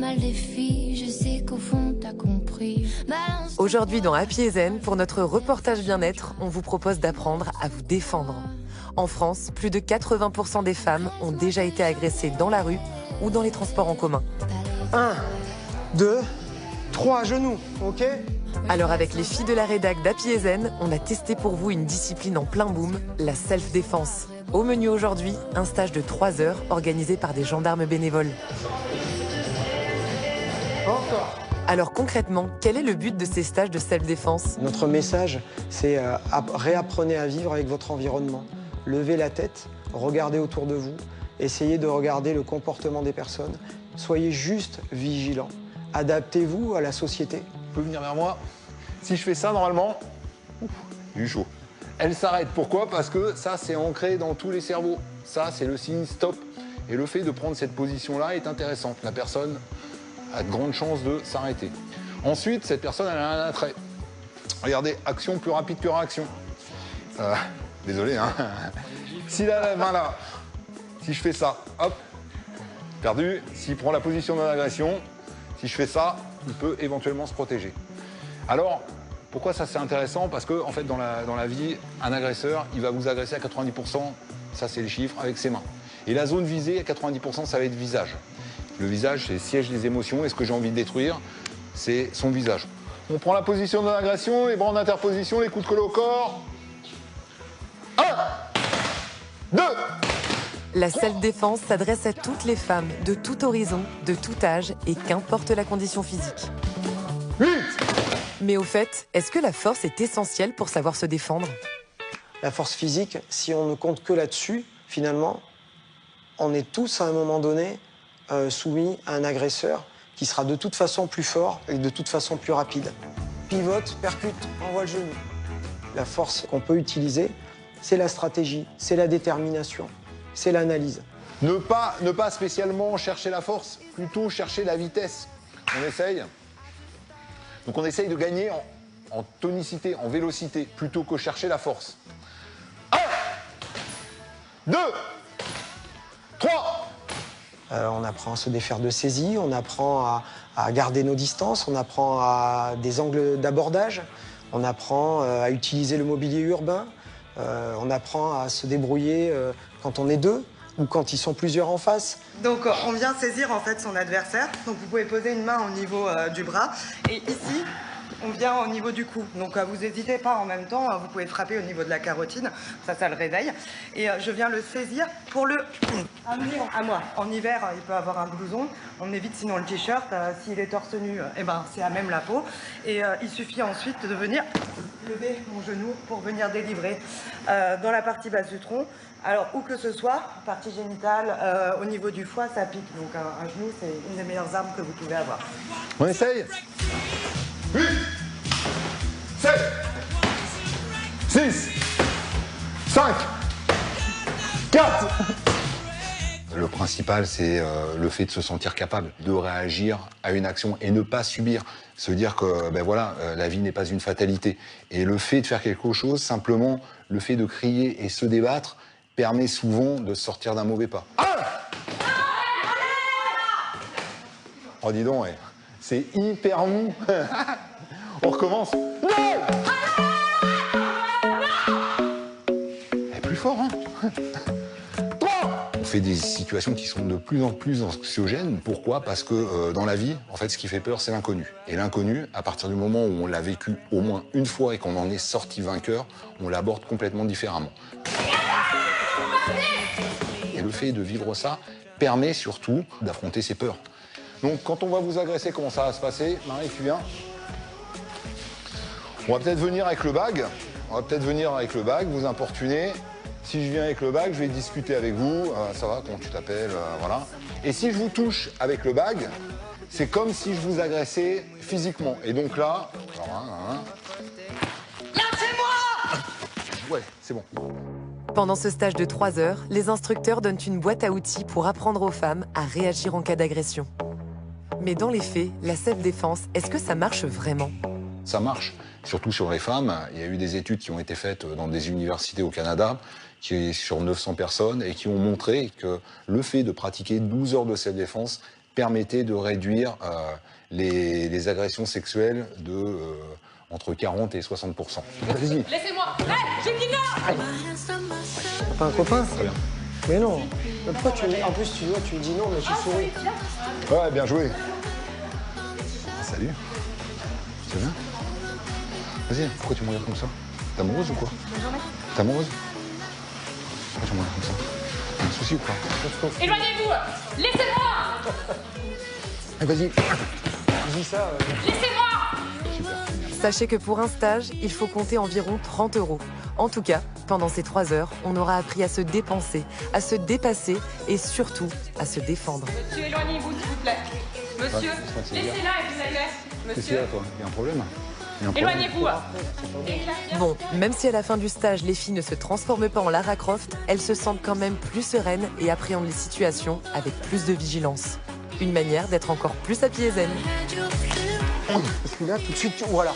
mal des filles, je sais qu'au fond t'as compris. Aujourd'hui dans Happy et Zen, pour notre reportage bien-être, on vous propose d'apprendre à vous défendre. En France, plus de 80% des femmes ont déjà été agressées dans la rue ou dans les transports en commun. 1, 2, 3 genoux, ok? Alors avec les filles de la rédac d'Happy et Zen, on a testé pour vous une discipline en plein boom, la self-défense. Au menu aujourd'hui, un stage de 3 heures organisé par des gendarmes bénévoles. Encore. Alors concrètement, quel est le but de ces stages de self-défense? Notre message, c'est réapprenez à vivre avec votre environnement. Levez la tête, regardez autour de vous, essayez de regarder le comportement des personnes. Soyez juste vigilants. Adaptez-vous à la société. Vous pouvez venir vers moi. Si je fais ça, normalement, du chaud. Elle s'arrête. Pourquoi? Parce que ça, c'est ancré dans tous les cerveaux. Ça, c'est le signe stop. Et le fait de prendre cette position-là est intéressant. La personne a de grandes chances de s'arrêter. Ensuite, cette personne, elle a un attrait. Regardez, action plus rapide que réaction. Désolé, hein. S'il a la main là, si je fais ça, hop, perdu. S'il prend la position de l'agression, si je fais ça, il peut éventuellement se protéger. Alors, pourquoi ça c'est intéressant? Parce que en fait, dans la vie, un agresseur, il va vous agresser à 90%, ça c'est les chiffres, avec ses mains. Et la zone visée, à 90%, ça va être visage. Le visage, c'est le siège des émotions, et ce que j'ai envie de détruire, c'est son visage. On prend la position de l'agression, les bras en interposition, les coups de collet au corps. 1, 2. La self-défense s'adresse à toutes les femmes, de tout horizon, de tout âge et qu'importe la condition physique. 8. Mais au fait, est-ce que la force est essentielle pour savoir se défendre? La force physique, si on ne compte que là-dessus, finalement, on est tous à un moment donné soumis à un agresseur qui sera de toute façon plus fort et de toute façon plus rapide. Pivote, percute, envoie le genou. La force qu'on peut utiliser, c'est la stratégie, c'est la détermination, c'est l'analyse. Ne pas spécialement chercher la force, plutôt chercher la vitesse. On essaye. Donc on essaye de gagner en tonicité, en vélocité, plutôt que chercher la force. 1, 2, 3. On apprend à se défaire de saisie, on apprend à garder nos distances, on apprend à des angles d'abordage, on apprend à utiliser le mobilier urbain, on apprend à se débrouiller quand on est deux ou quand ils sont plusieurs en face. Donc on vient saisir en fait son adversaire. Donc vous pouvez poser une main au niveau du bras et ici on vient au niveau du cou. Donc vous n'hésitez pas en même temps, vous pouvez frapper au niveau de la carotide, ça le réveille. Et je viens le saisir pour le amener à moi. En hiver, il peut avoir un blouson, on évite sinon le t-shirt. S'il est torse nu, eh ben, c'est à même la peau. Et il suffit ensuite de venir lever mon genou pour venir délivrer dans la partie basse du tronc. Alors, où que ce soit, partie génitale, au niveau du foie, ça pique. Donc un genou, c'est une des meilleures armes que vous pouvez avoir. On essaye. 8, 7, 6, 5, 4. Le principal, c'est le fait de se sentir capable de réagir à une action et ne pas subir. Se dire que ben voilà, la vie n'est pas une fatalité. Et le fait de faire quelque chose, simplement, le fait de crier et se débattre, permet souvent de sortir d'un mauvais pas. Oh, dis donc, ouais. C'est hyper mou. On recommence. Non! Elle est plus fort, hein? 3! On fait des situations qui sont de plus en plus anxiogènes. Pourquoi? Parce que dans la vie, en fait, ce qui fait peur, c'est l'inconnu. Et l'inconnu, à partir du moment où on l'a vécu au moins une fois et qu'on en est sorti vainqueur, on l'aborde complètement différemment. Et le fait de vivre ça permet surtout d'affronter ses peurs. Donc quand on va vous agresser, comment ça va se passer? Marie, tu viens? On va peut-être venir avec le bag. Vous importuner. Si je viens avec le bag, je vais discuter avec vous. Ça va, comment tu t'appelles? Voilà. Et si je vous touche avec le bag, c'est comme si je vous agressais physiquement. Et donc là... Lâchez-moi! Ouais, c'est bon. Pendant ce stage de 3 heures, les instructeurs donnent une boîte à outils pour apprendre aux femmes à réagir en cas d'agression. Mais dans les faits, la self-défense, est-ce que ça marche vraiment? Ça marche, surtout sur les femmes. Il y a eu des études qui ont été faites dans des universités au Canada, sur 900 personnes, et qui ont montré que le fait de pratiquer 12 heures de self-défense permettait de réduire les agressions sexuelles de entre 40 et 60%. Vas-y. Laissez-moi. J'ai dit non. T'as pas un copain? Très bien. Mais non. Mais pourquoi en plus, tu vois, tu me dis non, mais tu souris. Ouais, bien joué. Salut. Ça va? Vas-y, pourquoi tu me regardes comme ça? T'es amoureuse ou quoi? T'es amoureuse? Pourquoi tu me regardes comme ça? T'as un souci ou quoi? Éloignez-vous. Laissez-moi. Vas-y. Dis ça. Laissez-moi. Sachez que pour un stage, il faut compter environ 30 €. En tout cas, pendant ces 3 heures, on aura appris à se dépenser, à se dépasser et surtout à se défendre. Monsieur, éloignez-vous, s'il vous plaît. Monsieur, laissez-la et vous allez. Qu'est-ce qu'il y a, toi? Il y a un problème? Éloignez-vous. Bon, même si à la fin du stage, les filles ne se transforment pas en Lara Croft, elles se sentent quand même plus sereines et appréhendent les situations avec plus de vigilance. Une manière d'être encore plus happy et zen. Parce que là, tout de suite, voilà.